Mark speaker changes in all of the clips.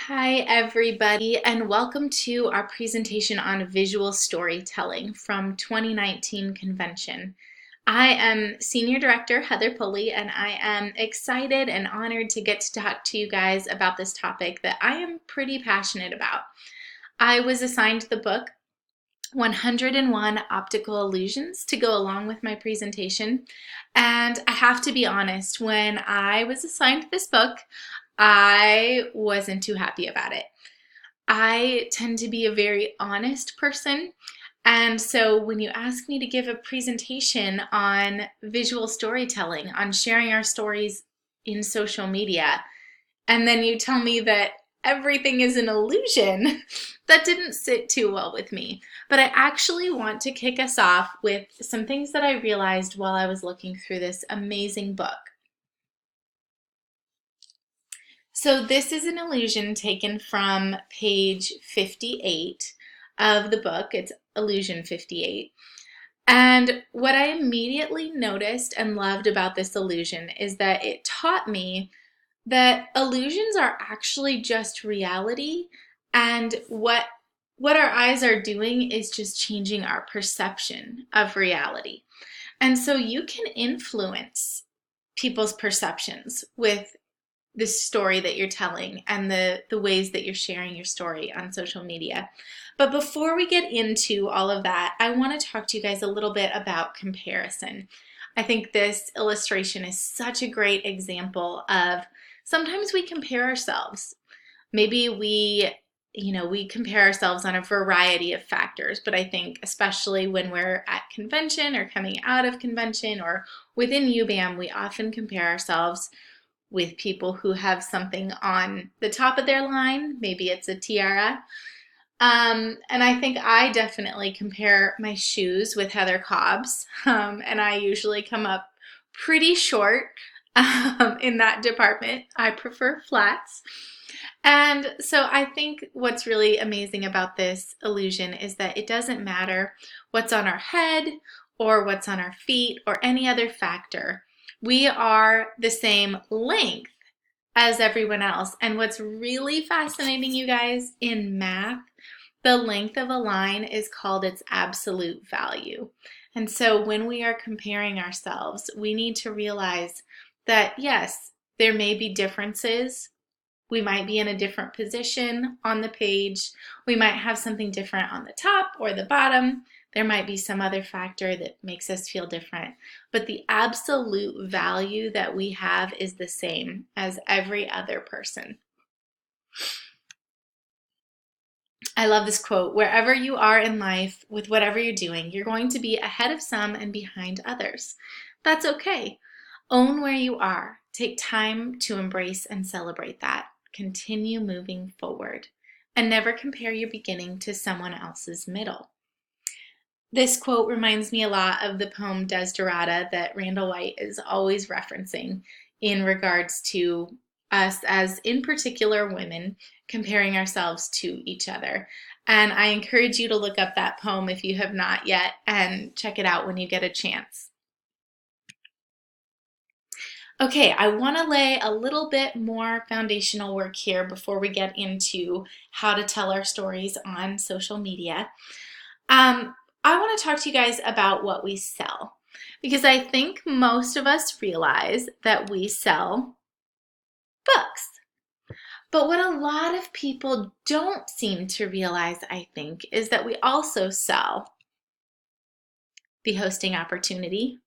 Speaker 1: Hi, everybody, and welcome to our presentation on visual storytelling from 2019 convention. I am Senior Director Heather Pulley, and I am excited and honored to get to talk to you guys about this topic that I am pretty passionate about. I was assigned the book 101 Optical Illusions to go along with my presentation, and I have to be honest, when I was assigned this book, I wasn't too happy about it. I tend to be a very honest person, and so when you ask me to give a presentation on visual storytelling, on sharing our stories in social media, and then you tell me that everything is an illusion, that didn't sit too well with me. But I actually want to kick us off with some things that I realized while I was looking through this amazing book. So this is an illusion taken from page 58 of the book. It's illusion 58. And what I immediately noticed and loved about this illusion is that it taught me that illusions are actually just reality, and what our eyes are doing is just changing our perception of reality. And so you can influence people's perceptions with the story that you're telling and the ways that you're sharing your story on social media. But before we get into all of that, I want to talk to you guys a little bit about comparison. I think this illustration is such a great example of sometimes we compare ourselves. Maybe we compare ourselves on a variety of factors, but I think especially when we're at convention or coming out of convention or within UBAM, we often compare ourselves with people who have something on the top of their line. Maybe it's a tiara. And I think I definitely compare my shoes with Heather Cobb's, and I usually come up pretty short in that department. I prefer flats. And so I think what's really amazing about this illusion is that it doesn't matter what's on our head or what's on our feet or any other factor. We are the same length as everyone else. And what's really fascinating, you guys, in math, the length of a line is called its absolute value. And so when we are comparing ourselves, we need to realize that yes, there may be differences. We might be in a different position on the page. We might have something different on the top or the bottom. There might be some other factor that makes us feel different. But the absolute value that we have is the same as every other person. I love this quote. Wherever you are in life, with whatever you're doing, you're going to be ahead of some and behind others. That's okay. Own where you are. Take time to embrace and celebrate that. Continue moving forward. And never compare your beginning to someone else's middle. This quote reminds me a lot of the poem Desderata that Randall White is always referencing in regards to us as, in particular, women, comparing ourselves to each other. And I encourage you to look up that poem if you have not yet and check it out when you get a chance. Okay, I want to lay a little bit more foundational work here before we get into how to tell our stories on social media. I want to talk to you guys about what we sell, because I think most of us realize that we sell books. But what a lot of people don't seem to realize, I think, is that we also sell the hosting opportunity,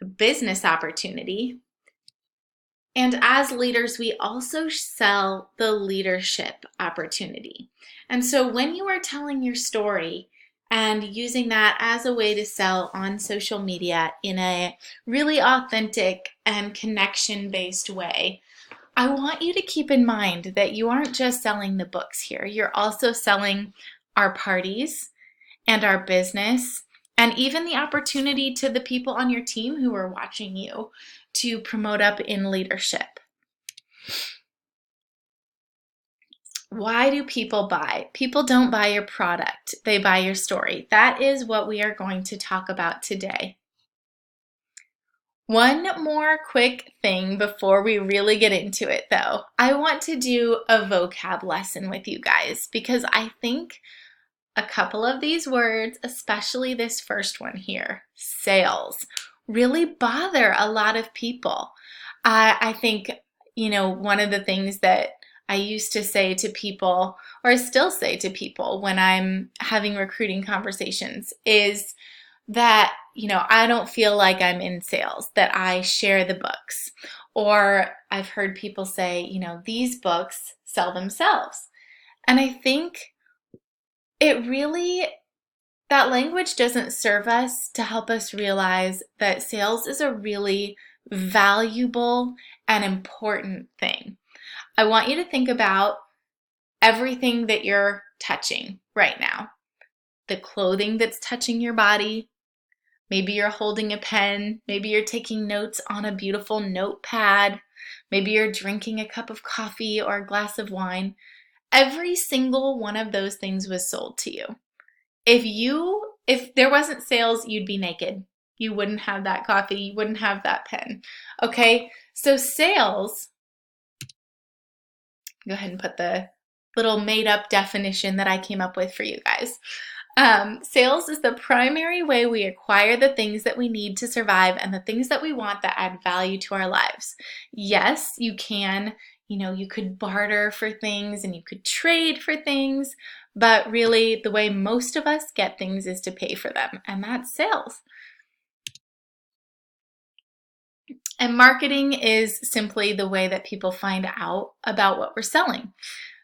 Speaker 1: the business opportunity, and as leaders, we also sell the leadership opportunity. And so when you are telling your story and using that as a way to sell on social media in a really authentic and connection-based way, I want you to keep in mind that you aren't just selling the books here. You're also selling our parties and our business, and even the opportunity to the people on your team who are watching you to promote up in leadership. Why do people buy? People don't buy your product, they buy your story. That is what we are going to talk about today. One more quick thing before we really get into it, though. I want to do a vocab lesson with you guys because I think a couple of these words, especially this first one here, sales, really bother a lot of people. I think, one of the things that I used to say to people, or I still say to people when I'm having recruiting conversations, is that, I don't feel like I'm in sales, that I share the books. Or I've heard people say, these books sell themselves. And I think it really, that language doesn't serve us to help us realize that sales is a really valuable and important thing. I want you to think about everything that you're touching right now. The clothing that's touching your body. Maybe you're holding a pen. Maybe you're taking notes on a beautiful notepad. Maybe you're drinking a cup of coffee or a glass of wine. Every single one of those things was sold to you. If there wasn't sales, you'd be naked. You wouldn't have that coffee. You wouldn't have that pen. Okay? So sales, go ahead and put the little made up definition that I came up with for you guys. Sales is the primary way we acquire the things that we need to survive and the things that we want that add value to our lives. Yes, you can, you could barter for things and you could trade for things, but really the way most of us get things is to pay for them, and that's sales. And marketing is simply the way that people find out about what we're selling.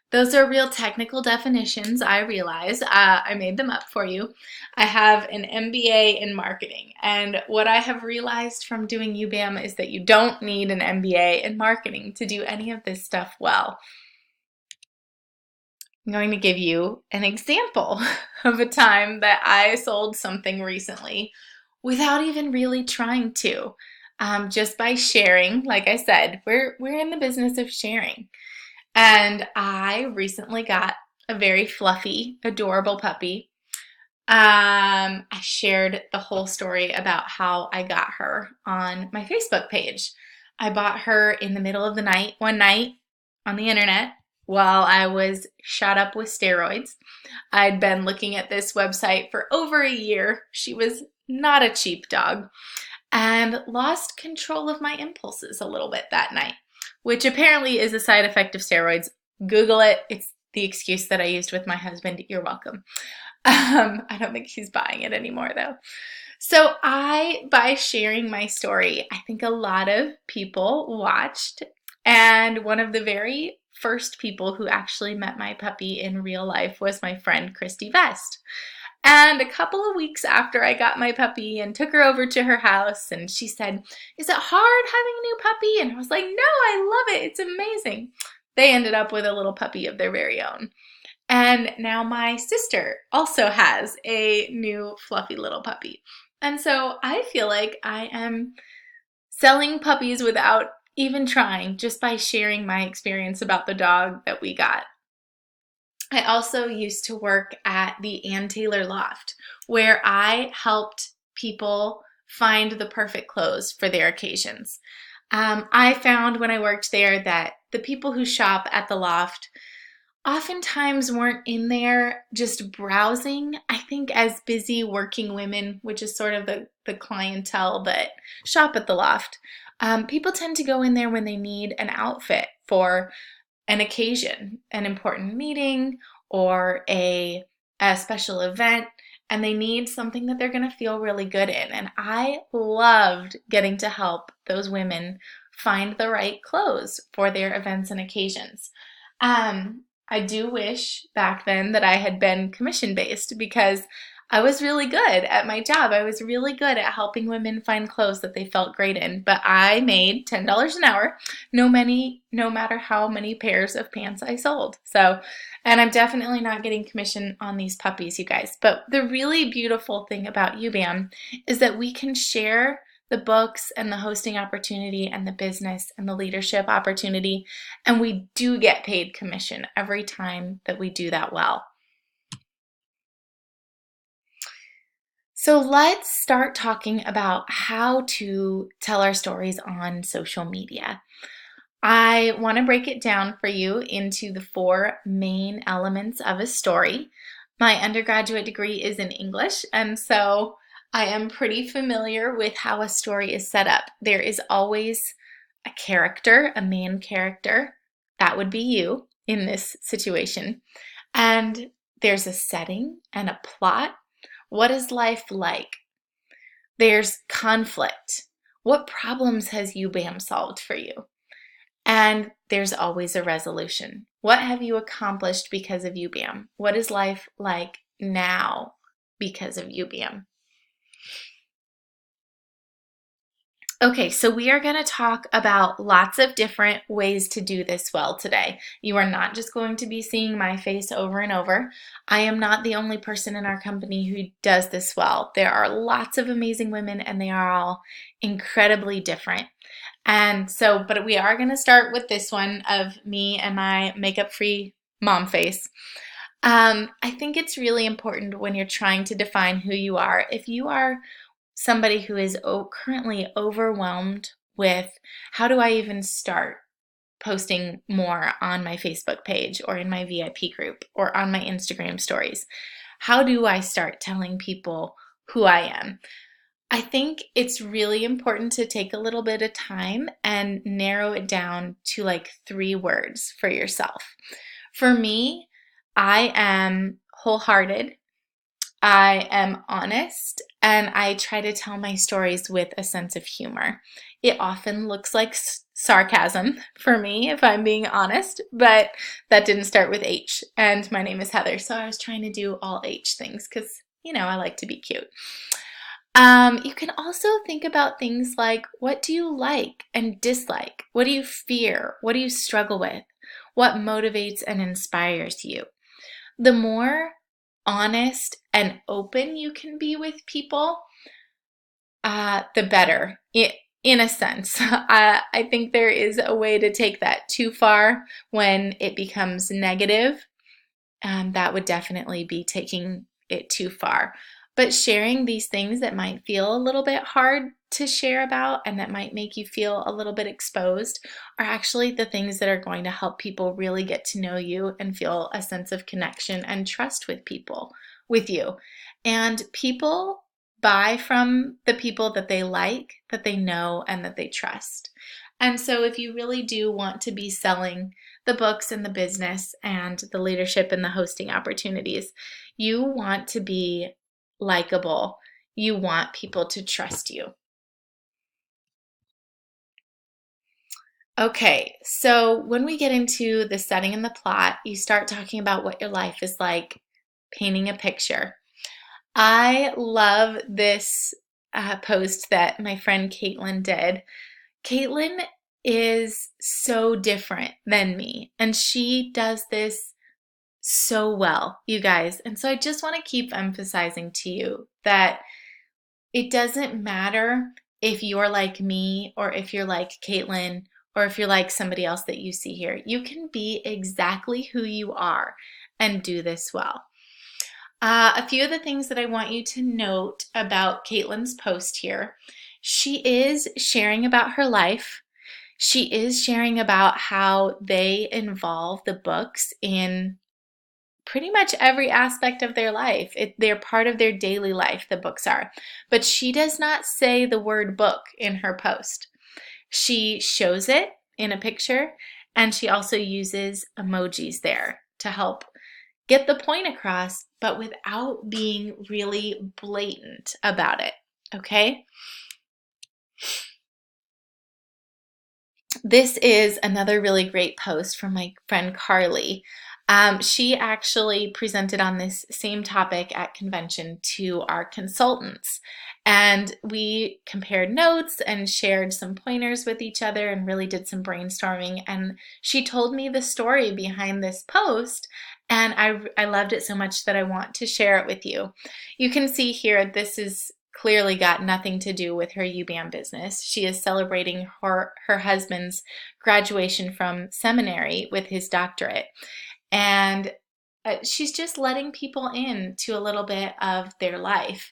Speaker 1: Those are real technical definitions, I realize. I made them up for you. I have an MBA in marketing, and what I have realized from doing UBAM is that you don't need an MBA in marketing to do any of this stuff well. I'm going to give you an example of a time that I sold something recently without even really trying to. Just by sharing, like I said, we're in the business of sharing. And I recently got a very fluffy, adorable puppy. I shared the whole story about how I got her on my Facebook page. I bought her in the middle of the night, one night on the internet while I was shot up with steroids. I'd been looking at this website for over a year. She was not a cheap dog and lost control of my impulses a little bit that night, which apparently is a side effect of steroids. Google it. It's the excuse that I used with my husband. You're welcome. I don't think he's buying it anymore though. So by sharing my story, I think a lot of people watched, and one of the very first people who actually met my puppy in real life was my friend Christy Vest. And a couple of weeks after I got my puppy and took her over to her house, and she said, "Is it hard having a new puppy?" And I was like, "No, I love it. It's amazing." They ended up with a little puppy of their very own. And now my sister also has a new fluffy little puppy. And so I feel like I am selling puppies without even trying, just by sharing my experience about the dog that we got. I also used to work at the Ann Taylor Loft, where I helped people find the perfect clothes for their occasions. I found when I worked there that the people who shop at the loft oftentimes weren't in there just browsing. I think as busy working women, which is sort of the clientele that shop at the loft, people tend to go in there when they need an outfit for an occasion, an important meeting, or a special event, and they need something that they're going to feel really good in. And I loved getting to help those women find the right clothes for their events and occasions. I do wish back then that I had been commission-based, because I was really good at my job. I was really good at helping women find clothes that they felt great in, but I made $10 an hour, no matter how many pairs of pants I sold. So, and I'm definitely not getting commission on these puppies, you guys. But the really beautiful thing about UBAM is that we can share the books and the hosting opportunity and the business and the leadership opportunity, and we do get paid commission every time that we do that well. So let's start talking about how to tell our stories on social media. I want to break it down for you into the four main elements of a story. My undergraduate degree is in English, and so I am pretty familiar with how a story is set up. There is always a character, a main character. That would be you in this situation. And there's a setting and a plot. What is life like? There's conflict. What problems has UBAM solved for you? And there's always a resolution. What have you accomplished because of UBAM? What is life like now because of UBAM? Okay, so we are going to talk about lots of different ways to do this well today. You are not just going to be seeing my face over and over. I am not the only person in our company who does this well. There are lots of amazing women, and they are all incredibly different. And so, but we are going to start with this one of me and my makeup-free mom face. I think it's really important when you're trying to define who you are. If you are somebody who is currently overwhelmed with how do I even start posting more on my Facebook page or in my VIP group or on my Instagram stories, how do I start telling people who I am? I think it's really important to take a little bit of time and narrow it down to like 3 words for yourself. For me, I am wholehearted, I am honest, and I try to tell my stories with a sense of humor. It often looks like sarcasm for me, if I'm being honest, but that didn't start with H, and my name is Heather, so I was trying to do all H things because, I like to be cute. You can also think about things like, what do you like and dislike? What do you fear? What do you struggle with? What motivates and inspires you? The more honest and open you can be with people, the better, in a sense. I think there is a way to take that too far when it becomes negative. That would definitely be taking it too far. But sharing these things that might feel a little bit hard to share about and that might make you feel a little bit exposed are actually the things that are going to help people really get to know you and feel a sense of connection and trust with you. And people buy from the people that they like, that they know, and that they trust. And so if you really do want to be selling the books and the business and the leadership and the hosting opportunities, you want to be likable. You want people to trust you. Okay, so when we get into the setting and the plot, you start talking about what your life is like, painting a picture. I love this post that my friend Caitlin did. Caitlin is so different than me, and she does this so well, you guys. And so I just want to keep emphasizing to you that it doesn't matter if you're like me or if you're like Caitlin or if you're like somebody else that you see here. You can be exactly who you are and do this well. A few of the things that I want you to note about Caitlin's post here. She is sharing about her life. She is sharing about how they involve the books in pretty much every aspect of their life. They're part of their daily life, the books are. But she does not say the word book in her post. She shows it in a picture, and she also uses emojis there to help get the point across, but without being really blatant about it, okay? This is another really great post from my friend Carly. She actually presented on this same topic at convention to our consultants. And we compared notes and shared some pointers with each other and really did some brainstorming. And she told me the story behind this post. And I loved it so much that I want to share it with you. You can see here, this is clearly got nothing to do with her UBAM business. She is celebrating her husband's graduation from seminary with his doctorate. And she's just letting people in to a little bit of their life.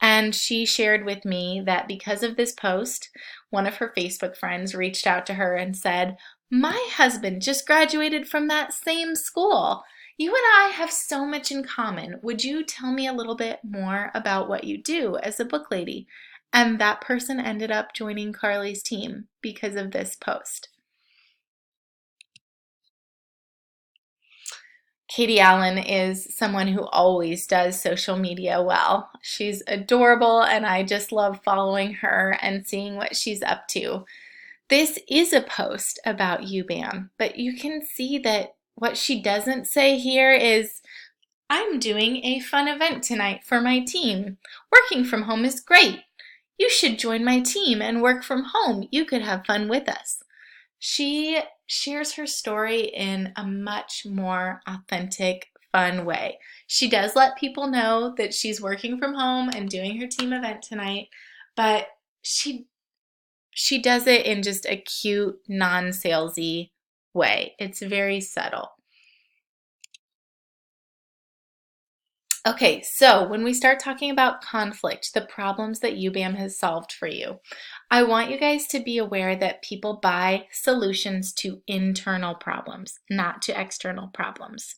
Speaker 1: And she shared with me that because of this post, one of her Facebook friends reached out to her and said, "My husband just graduated from that same school. You and I have so much in common. Would you tell me a little bit more about what you do as a book lady?" And that person ended up joining Carly's team because of this post. Katie Allen is someone who always does social media well. She's adorable, and I just love following her and seeing what she's up to. This is a post about UBAM, but you can see that what she doesn't say here is, "I'm doing a fun event tonight for my team. Working from home is great. You should join my team and work from home. You could have fun with us." She shares her story in a much more authentic, fun way. She does let people know that she's working from home and doing her team event tonight, but she does it in just a cute, non-salesy way. It's very subtle. Okay, so when we start talking about conflict, the problems that UBAM has solved for you, I want you guys to be aware that people buy solutions to internal problems, not to external problems.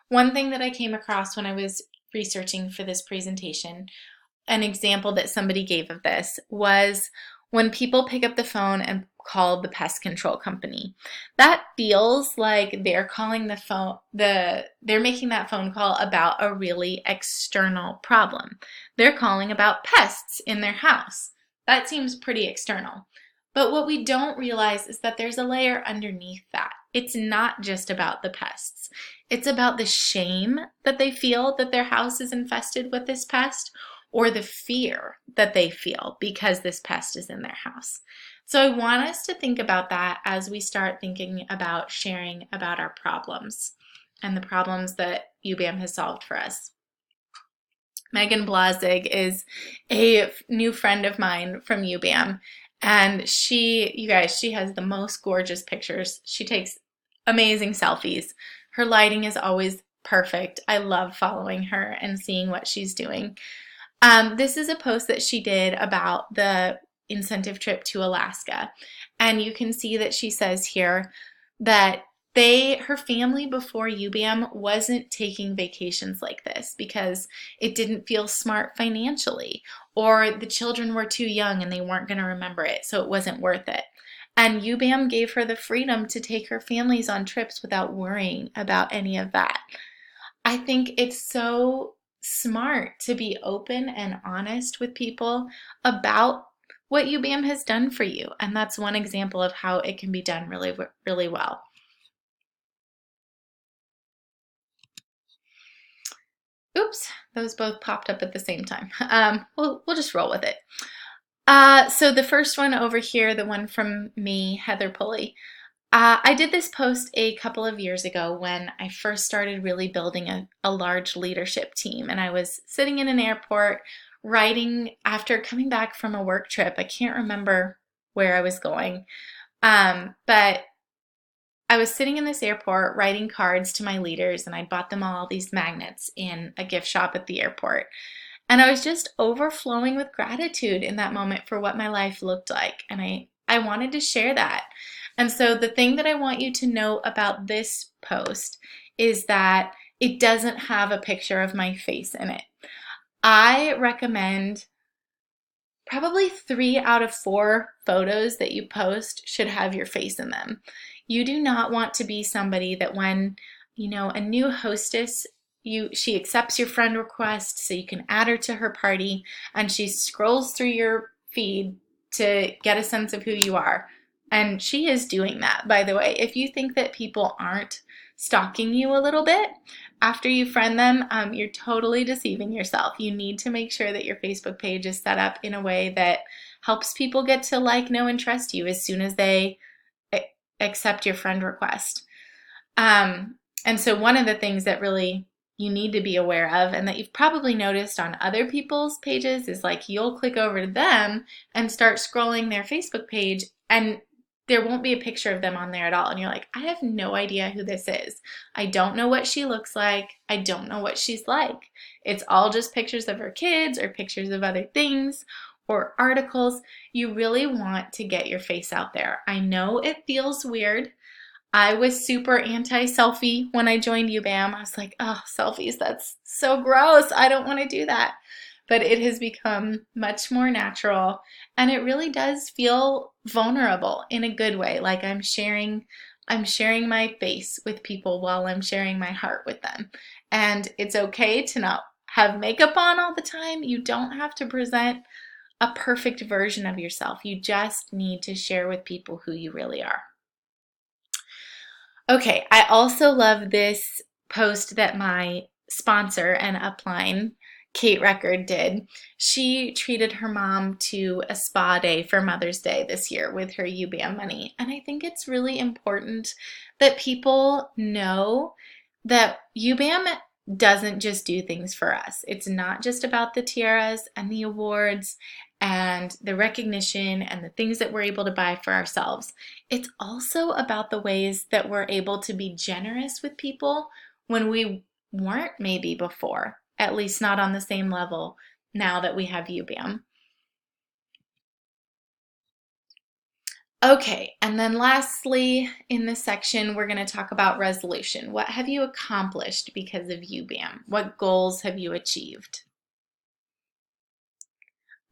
Speaker 1: One thing that I came across when I was researching for this presentation, an example that somebody gave of this was when people pick up the phone and call the pest control company. That feels like they're calling they're making that phone call about a really external problem. They're calling about pests in their house. That seems pretty external. But what we don't realize is that there's a layer underneath that. It's not just about the pests. It's about the shame that they feel that their house is infested with this pest, or the fear that they feel because this pest is in their house. So I want us to think about that as we start thinking about sharing about our problems and the problems that UBAM has solved for us. Megan Blazig is a new friend of mine from UBAM, and you guys, she has the most gorgeous pictures. She takes amazing selfies. Her lighting is always perfect. I love following her and seeing what she's doing. This is a post that she did about the incentive trip to Alaska. And you can see that she says here that her family before UBAM wasn't taking vacations like this because it didn't feel smart financially, or the children were too young and they weren't going to remember it, so it wasn't worth it. And UBAM gave her the freedom to take her families on trips without worrying about any of that. I think it's so smart to be open and honest with people about what UBAM has done for you. And that's one example of how it can be done really, really well. Oops, those both popped up at the same time. We'll just roll with it. So the first one over here, the one from me, Heather Pulley, I did this post a couple of years ago when I first started really building a large leadership team, and I was sitting in an airport writing after coming back from a work trip. I can't remember where I was going, but I was sitting in this airport writing cards to my leaders, and I bought them all these magnets in a gift shop at the airport. And I was just overflowing with gratitude in that moment for what my life looked like, and I wanted to share that. And so the thing that I want you to know about this post is that it doesn't have a picture of my face in it. I recommend probably 3 out of 4 photos that you post should have your face in them. You do not want to be somebody that when, a new hostess, she accepts your friend request so you can add her to her party, and she scrolls through your feed to get a sense of who you are. And she is doing that, by the way. If you think that people aren't stalking you a little bit after you friend them, you're totally deceiving yourself. You need to make sure that your Facebook page is set up in a way that helps people get to like, know, and trust you as soon as they accept your friend request. And so one of the things that really you need to be aware of, and that you've probably noticed on other people's pages, is like you'll click over to them and start scrolling their Facebook page, and there won't be a picture of them on there at all. And you're like, I have no idea who this is. I don't know what she looks like. I don't know what she's like. It's all just pictures of her kids or pictures of other things or articles. You really want to get your face out there. I know it feels weird. I was super anti-selfie when I joined UBAM. I was like, oh, selfies, that's so gross. I don't want to do that. But it has become much more natural, and it really does feel vulnerable in a good way. Like I'm sharing my face with people while I'm sharing my heart with them. And it's okay to not have makeup on all the time. You don't have to present a perfect version of yourself. You just need to share with people who you really are. Okay, I also love this post that my sponsor and upline, Kate Record, did. She treated her mom to a spa day for Mother's Day this year with her UBAM money. And I think it's really important that people know that UBAM doesn't just do things for us. It's not just about the tiaras and the awards and the recognition and the things that we're able to buy for ourselves. It's also about the ways that we're able to be generous with people when we weren't maybe before, at least not on the same level now that we have UBAM. Okay, and then lastly in this section, we're going to talk about resolution. What have you accomplished because of UBAM? What goals have you achieved?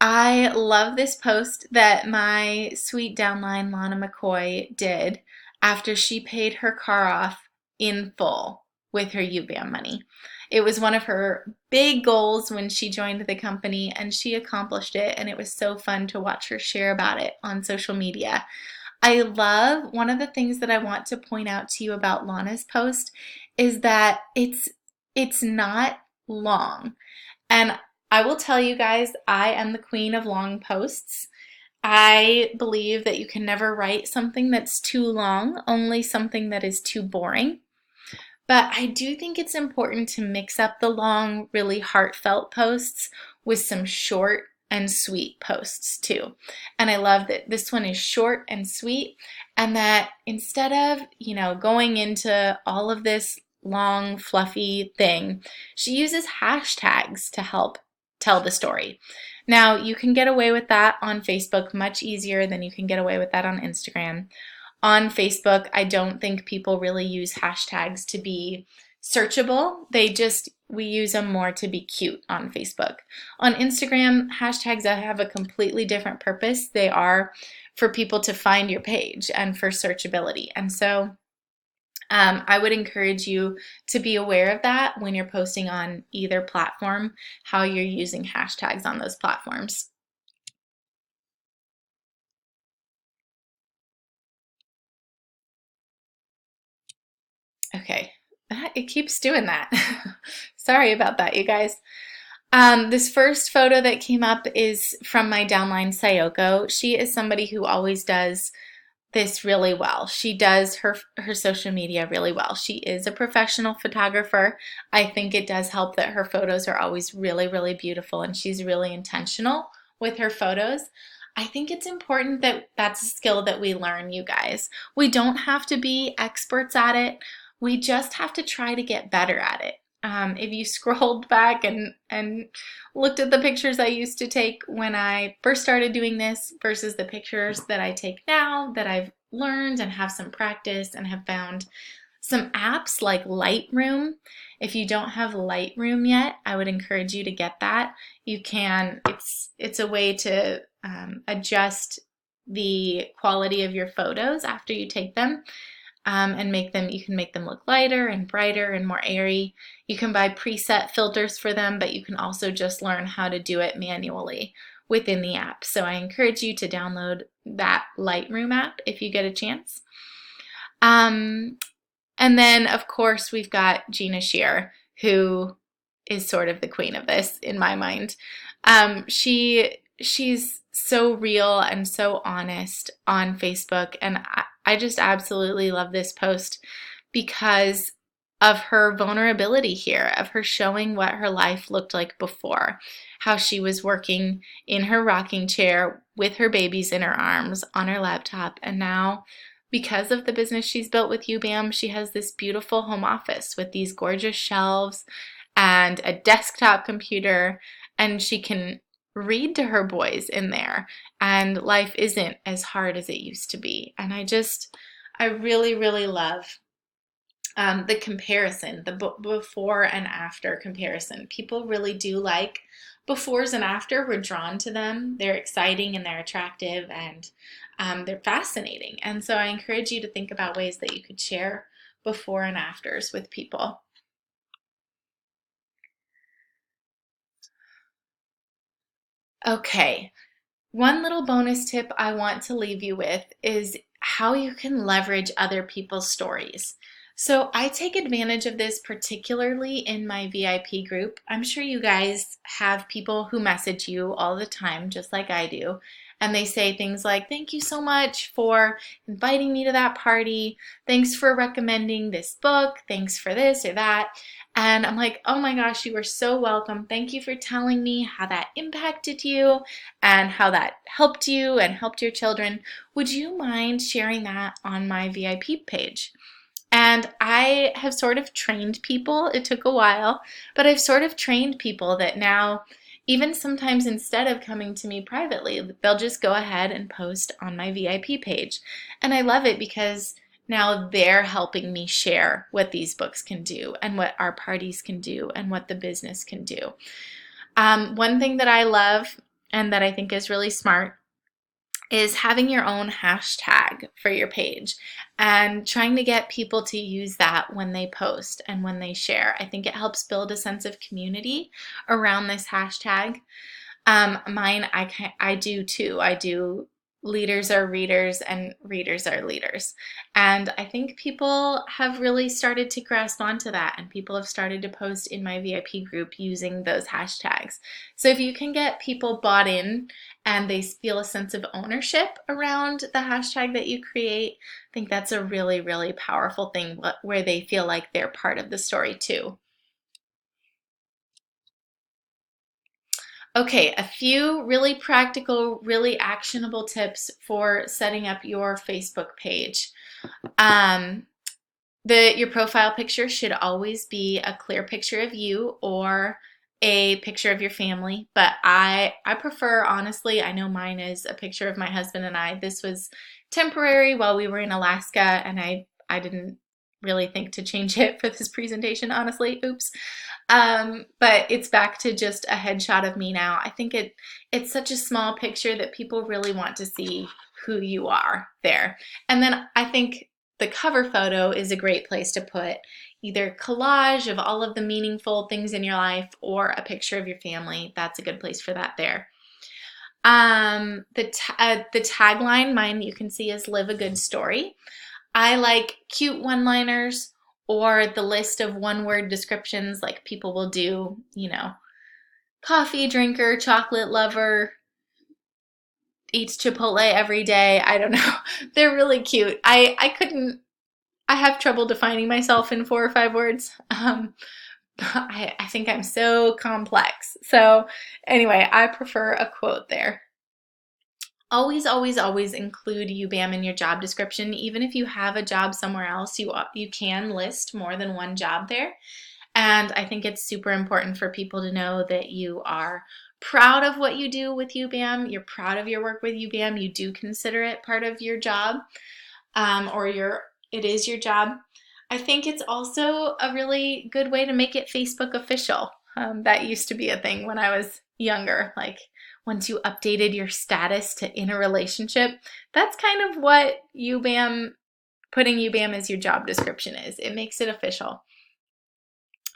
Speaker 1: I love this post that my sweet downline Lana McCoy did after she paid her car off in full with her UBAM money. It was one of her big goals when she joined the company, and she accomplished it, and it was so fun to watch her share about it on social media. I love, one of the things that I want to point out to you about Lana's post is that it's not long. And I will tell you guys, I am the queen of long posts. I believe that you can never write something that's too long, only something that is too boring. But I do think it's important to mix up the long, really heartfelt posts with some short and sweet posts too. And I love that this one is short and sweet, and that instead of, going into all of this long, fluffy thing, she uses hashtags to help tell the story. Now, you can get away with that on Facebook much easier than you can get away with that on Instagram. On Facebook, I don't think people really use hashtags to be searchable. We use them more to be cute on Facebook. On Instagram, hashtags have a completely different purpose. They are for people to find your page and for searchability. And so I would encourage you to be aware of that when you're posting on either platform, how you're using hashtags on those platforms. Okay, it keeps doing that. Sorry about that, you guys. This first photo that came up is from my downline, Sayoko. She is somebody who always does this really well. She does her social media really well. She is a professional photographer. I think it does help that her photos are always really, really beautiful, and she's really intentional with her photos. I think it's important that that's a skill that we learn, you guys. We don't have to be experts at it. We just have to try to get better at it. If you scrolled back and looked at the pictures I used to take when I first started doing this versus the pictures that I take now, that I've learned and have some practice and have found some apps like Lightroom. If you don't have Lightroom yet, I would encourage you to get that. You can, it's a way to adjust the quality of your photos after you take them. And you can make them look lighter and brighter and more airy. You can buy preset filters for them, but you can also just learn how to do it manually within the app. So I encourage you to download that Lightroom app if you get a chance. And then, of course, we've got Gina Shear, who is sort of the queen of this in my mind. She's so real and so honest on Facebook, and I just absolutely love this post because of her vulnerability here, of her showing what her life looked like before, how she was working in her rocking chair with her babies in her arms on her laptop, and now because of the business she's built with UBAM, she has this beautiful home office with these gorgeous shelves and a desktop computer, and she can read to her boys in there, and life isn't as hard as it used to be. And I really, really love the comparison, the before and after comparison. People really do like befores and after. We're drawn to them. They're exciting and they're attractive, and they're fascinating. And so I encourage you to think about ways that you could share before and afters with people. Okay, one little bonus tip I want to leave you with is how you can leverage other people's stories. So I take advantage of this particularly in my VIP group. I'm sure you guys have people who message you all the time, just like I do. And they say things like, thank you so much for inviting me to that party. Thanks for recommending this book. Thanks for this or that. And I'm like, oh my gosh, you are so welcome. Thank you for telling me how that impacted you and how that helped you and helped your children. Would you mind sharing that on my VIP page? And I have sort of trained people, it took a while, but I've sort of trained people that now, even sometimes instead of coming to me privately, they'll just go ahead and post on my VIP page. And I love it because now they're helping me share what these books can do and what our parties can do and what the business can do. One thing that I love and that I think is really smart is having your own hashtag for your page and trying to get people to use that when they post and when they share. I think it helps build a sense of community around this hashtag. Mine, I do too. I do leaders are readers and readers are leaders. And I think people have really started to grasp onto that, and people have started to post in my VIP group using those hashtags. So if you can get people bought in and they feel a sense of ownership around the hashtag that you create, I think that's a really, really powerful thing where they feel like they're part of the story too. Okay, a few really practical, really actionable tips for setting up your Facebook page. Um, your profile picture should always be a clear picture of you or a picture of your family, but I prefer, honestly, I know mine is a picture of my husband and I. This was temporary while we were in Alaska, and I didn't really think to change it for this presentation, honestly. Oops. But it's back to just a headshot of me now. I think it's such a small picture that people really want to see who you are there. And then I think the cover photo is a great place to put either collage of all of the meaningful things in your life or a picture of your family. That's a good place for that there. The tagline, mine you can see is live a good story. I like cute one-liners or the list of one-word descriptions like people will do, coffee drinker, chocolate lover, eats Chipotle every day. I don't know. They're really cute. I have trouble defining myself in 4 or 5 words. I think I'm so complex. So anyway, I prefer a quote there. Always, always, always include UBAM in your job description. Even if you have a job somewhere else, you can list more than one job there. And I think it's super important for people to know that you are proud of what you do with UBAM. You're proud of your work with UBAM. You do consider it part of your job, it is your job. I think it's also a really good way to make it Facebook official. That used to be a thing when I was younger. Like once you updated your status to in a relationship, that's kind of what putting UBAM as your job description is. It makes it official.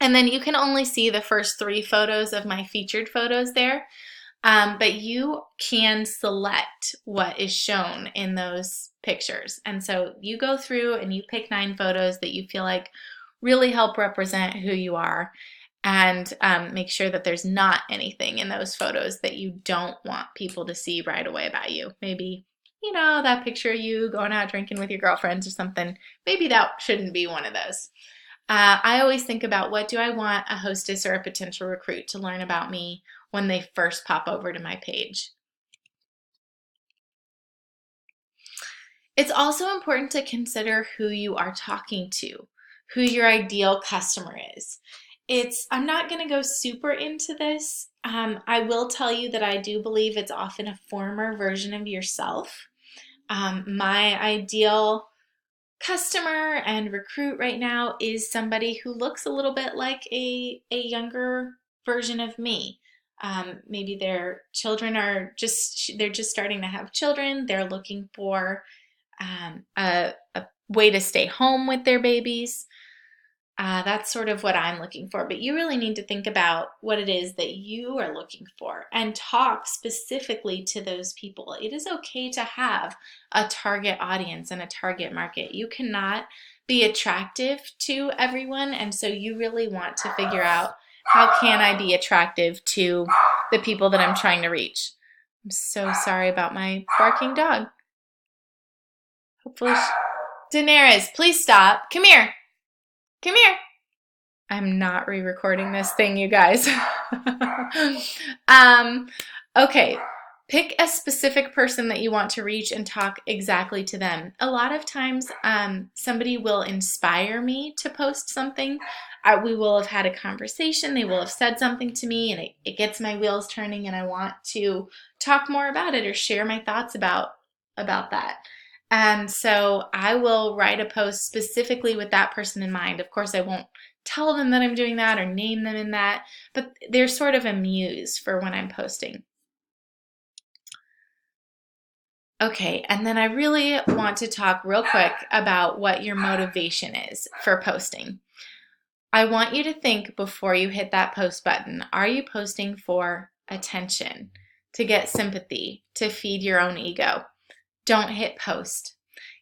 Speaker 1: And then you can only see the first 3 photos of my featured photos there, but you can select what is shown in those pictures. And so you go through and you pick 9 photos that you feel like really help represent who you are, and make sure that there's not anything in those photos that you don't want people to see right away about you. Maybe, that picture of you going out drinking with your girlfriends or something, maybe that shouldn't be one of those. I always think about, what do I want a hostess or a potential recruit to learn about me when they first pop over to my page? It's also important to consider who you are talking to, who your ideal customer is. I'm not going to go super into this. I will tell you that I do believe it's often a former version of yourself. My ideal customer and recruit right now is somebody who looks a little bit like a younger version of me. Maybe their children they're just starting to have children. They're looking for a way to stay home with their babies. That's sort of what I'm looking for. But you really need to think about what it is that you are looking for and talk specifically to those people. It is okay to have a target audience and a target market. You cannot be attractive to everyone, and so you really want to figure out, how can I be attractive to the people that I'm trying to reach? I'm so sorry about my barking dog. Hopefully, Daenerys, please stop. Come here. Come here. I'm not re-recording this thing, you guys. Okay, pick a specific person that you want to reach and talk exactly to them. A lot of times, somebody will inspire me to post something. We will have had a conversation, they will have said something to me, and it gets my wheels turning, and I want to talk more about it or share my thoughts about that. And so I will write a post specifically with that person in mind. Of course, I won't tell them that I'm doing that or name them in that, but they're sort of a muse for when I'm posting. Okay, and then I really want to talk real quick about what your motivation is for posting. I want you to think before you hit that post button, are you posting for attention, to get sympathy, to feed your own ego? Don't hit post.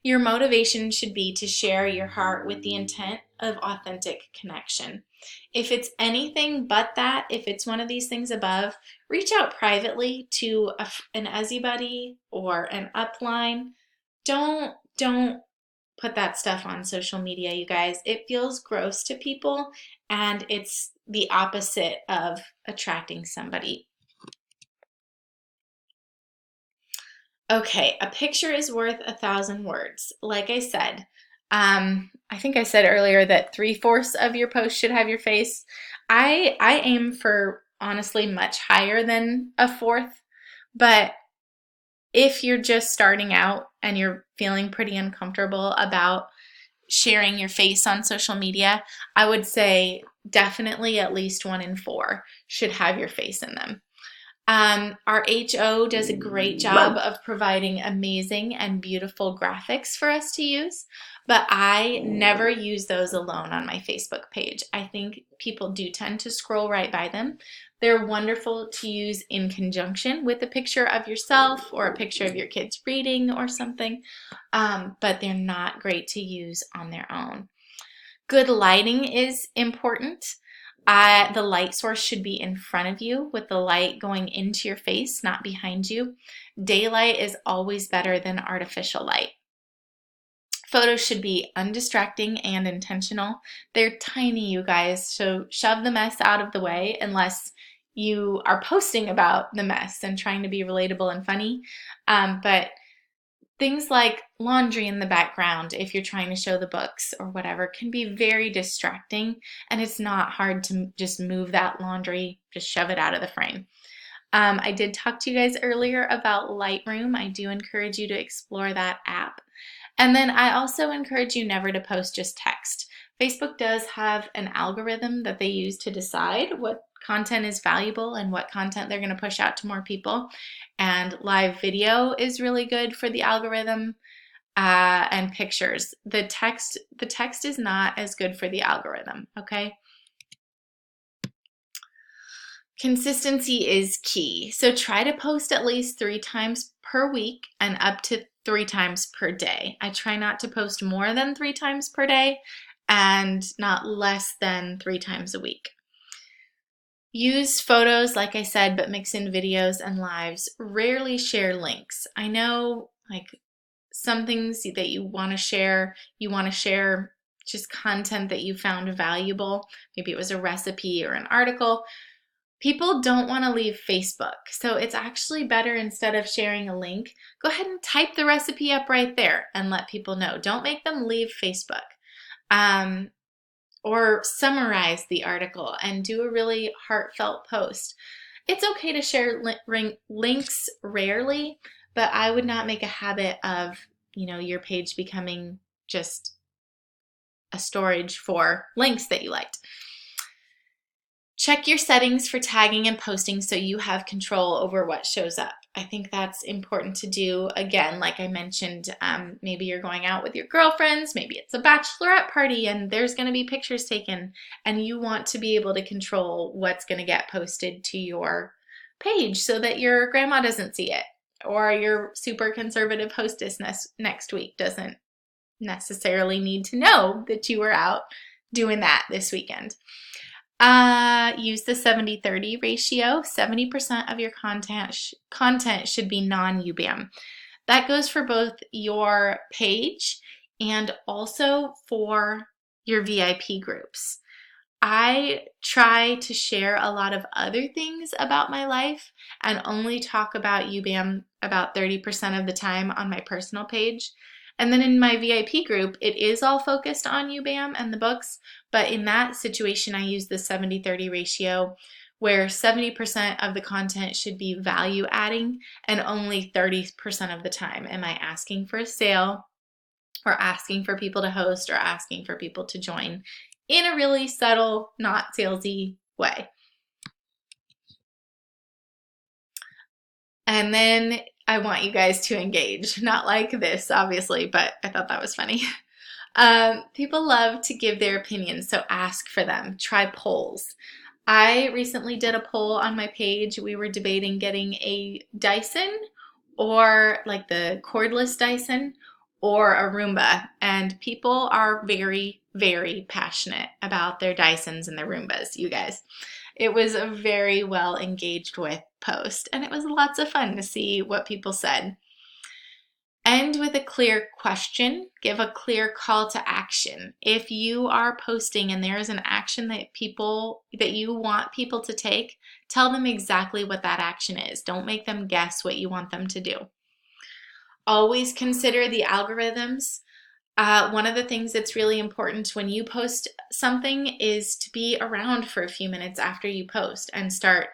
Speaker 1: Your motivation should be to share your heart with the intent of authentic connection. If it's anything but that, if it's one of these things above, reach out privately to an Ezzy buddy or an upline. Don't put that stuff on social media, you guys. It feels gross to people, and it's the opposite of attracting somebody. Okay, a picture is worth 1,000 words. Like I said, I think I said earlier that 3/4 of your post should have your face. I aim for honestly much higher than a fourth, but if you're just starting out and you're feeling pretty uncomfortable about sharing your face on social media, I would say definitely at least 1 in 4 should have your face in them. Our HO does a great job of providing amazing and beautiful graphics for us to use, but I never use those alone on my Facebook page. I think people do tend to scroll right by them. They're wonderful to use in conjunction with a picture of yourself or a picture of your kids reading or something, but they're not great to use on their own. Good lighting is important. The light source should be in front of you with the light going into your face, not behind you. Daylight is always better than artificial light. Photos should be undistracting and intentional. They're tiny, you guys, so shove the mess out of the way unless you are posting about the mess and trying to be relatable and funny. But things like laundry in the background, if you're trying to show the books or whatever, can be very distracting, and it's not hard to just move that laundry, just shove it out of the frame. I did talk to you guys earlier about Lightroom. I do encourage you to explore that app. And then I also encourage you never to post just text. Facebook does have an algorithm that they use to decide what content is valuable and what content they're going to push out to more people. And live video is really good for the algorithm, and pictures. The text is not as good for the algorithm, okay? Consistency is key. So try to post at least 3 times per week and up to 3 times per day. I try not to post more than 3 times per day and not less than 3 times a week. Use photos, like I said, but mix in videos and lives. Rarely share links. I know, like, some things that you want to share just content that you found valuable. Maybe it was a recipe or an article. People don't want to leave Facebook. So it's actually better, instead of sharing a link, go ahead and type the recipe up right there and let people know. Don't make them leave Facebook. Or summarize the article and do a really heartfelt post. It's okay to share links rarely, but I would not make a habit of, your page becoming just a storage for links that you liked. Check your settings for tagging and posting so you have control over what shows up. I think that's important to do. Again, like I mentioned, maybe you're going out with your girlfriends, maybe it's a bachelorette party and there's going to be pictures taken, and you want to be able to control what's going to get posted to your page so that your grandma doesn't see it, or your super conservative hostess next week doesn't necessarily need to know that you were out doing that this weekend. Use the 70-30 ratio. 70% of your content should be non-UBAM. That goes for both your page and also for your VIP groups. I try to share a lot of other things about my life and only talk about UBAM about 30% of the time on my personal page. And then in my VIP group, it is all focused on UBAM and the books, but in that situation, I use the 70-30 ratio, where 70% of the content should be value adding, and only 30% of the time am I asking for a sale, or asking for people to host, or asking for people to join in a really subtle, not salesy way. And then I want you guys to engage. Not like this, obviously, but I thought that was funny. People love to give their opinions, so ask for them. Try polls. I recently did a poll on my page. We were debating getting a Dyson, or like the cordless Dyson, or a Roomba, and people are very, very passionate about their Dysons and their Roombas, you guys. It was a very well engaged with post, and it was lots of fun to see what people said. End with a clear question. Give a clear call to action. If you are posting and there is an action that you want people to take, tell them exactly what that action is. Don't make them guess what you want them to do. Always consider the algorithms. One of the things that's really important when you post something is to be around for a few minutes after you post and start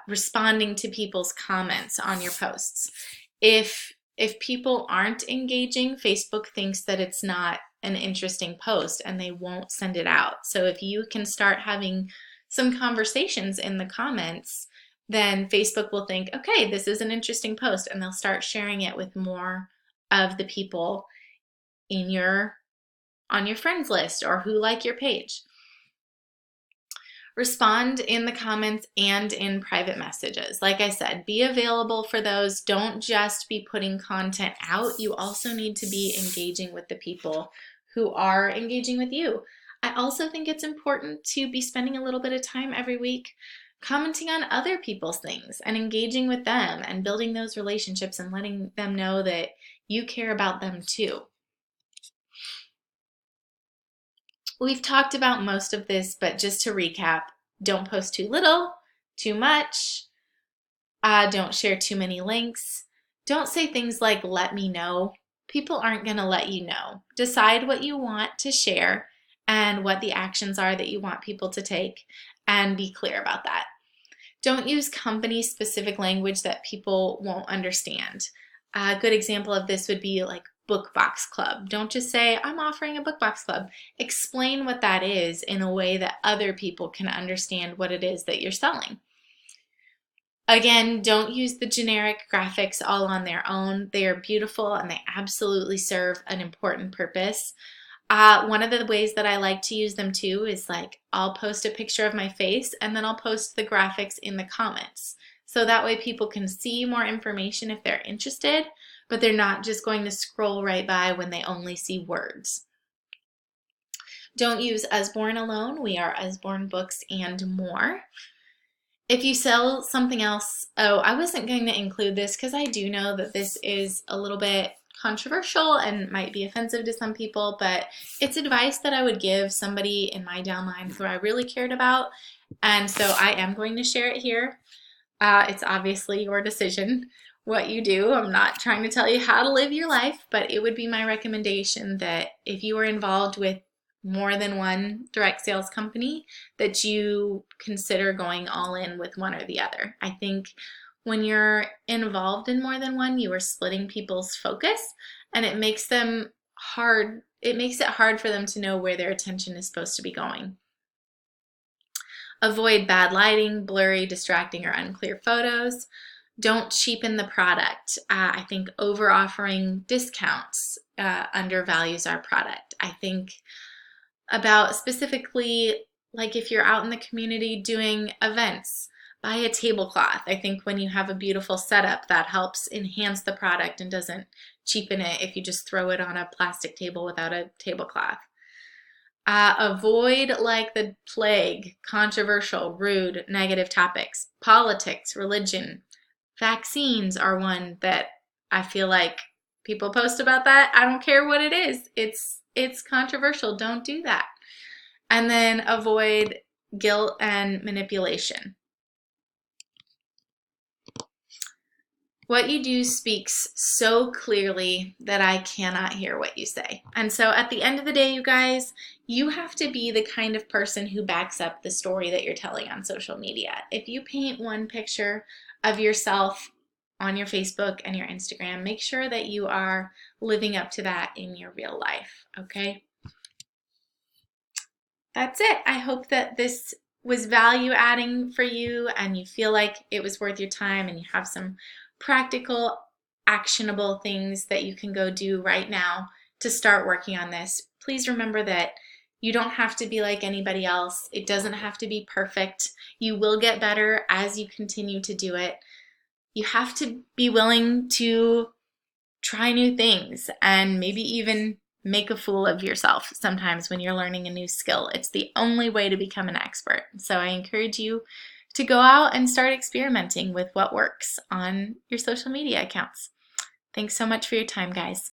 Speaker 1: responding to people's comments on your posts. If people aren't engaging, Facebook thinks that it's not an interesting post and they won't send it out. So if you can start having some conversations in the comments, then Facebook will think, okay, this is an interesting post, and they'll start sharing it with more of the people on your friends list or who like your page. Respond in the comments and in private messages. Like I said, be available for those. Don't just be putting content out. You also need to be engaging with the people who are engaging with you. I also think it's important to be spending a little bit of time every week commenting on other people's things and engaging with them and building those relationships and letting them know that you care about them too. We've talked about most of this, but just to recap, don't post too little, too much, don't share too many links, don't say things like, let me know. People aren't going to let you know. Decide what you want to share and what the actions are that you want people to take, and be clear about that. Don't use company-specific language that people won't understand. A good example of this would be like book box club. Don't just say, I'm offering a book box club. Explain what that is in a way that other people can understand what it is that you're selling. Again, don't use the generic graphics all on their own. They are beautiful and they absolutely serve an important purpose. One of the ways that I like to use them too is like, I'll post a picture of my face and then I'll post the graphics in the comments. So that way people can see more information if they're interested, but they're not just going to scroll right by when they only see words. Don't use Usborne alone. We are Usborne Books and More. If you sell something else, I wasn't going to include this because I do know that this is a little bit controversial and might be offensive to some people, but it's advice that I would give somebody in my downline who I really cared about. And so I am going to share it here. It's obviously your decision what you do. I'm not trying to tell you how to live your life, but it would be my recommendation that if you are involved with more than one direct sales company, that you consider going all in with one or the other. I think when you're involved in more than one, you are splitting people's focus, and it makes it hard for them to know where their attention is supposed to be going. Avoid bad lighting, blurry, distracting, or unclear photos. Don't cheapen the product. I think over-offering discounts undervalues our product. I think about specifically, like if you're out in the community doing events, buy a tablecloth. I think when you have a beautiful setup, that helps enhance the product and doesn't cheapen it if you just throw it on a plastic table without a tablecloth. Avoid like the plague, controversial, rude, negative topics. Politics, religion, vaccines are one that I feel like people post about that. I don't care what it is. It's controversial. Don't do that. And then avoid guilt and manipulation. What you do speaks so clearly that I cannot hear what you say. And so at the end of the day, you guys, you have to be the kind of person who backs up the story that you're telling on social media. If you paint one picture of yourself on your Facebook and your Instagram, make sure that you are living up to that in your real life, okay? That's it. I hope that this was value adding for you and you feel like it was worth your time and you have some practical, actionable things that you can go do right now to start working on this. Please remember that you don't have to be like anybody else. It doesn't have to be perfect. You will get better as you continue to do it. You have to be willing to try new things and maybe even make a fool of yourself sometimes when you're learning a new skill. It's the only way to become an expert. So I encourage you to go out and start experimenting with what works on your social media accounts. Thanks so much for your time, guys.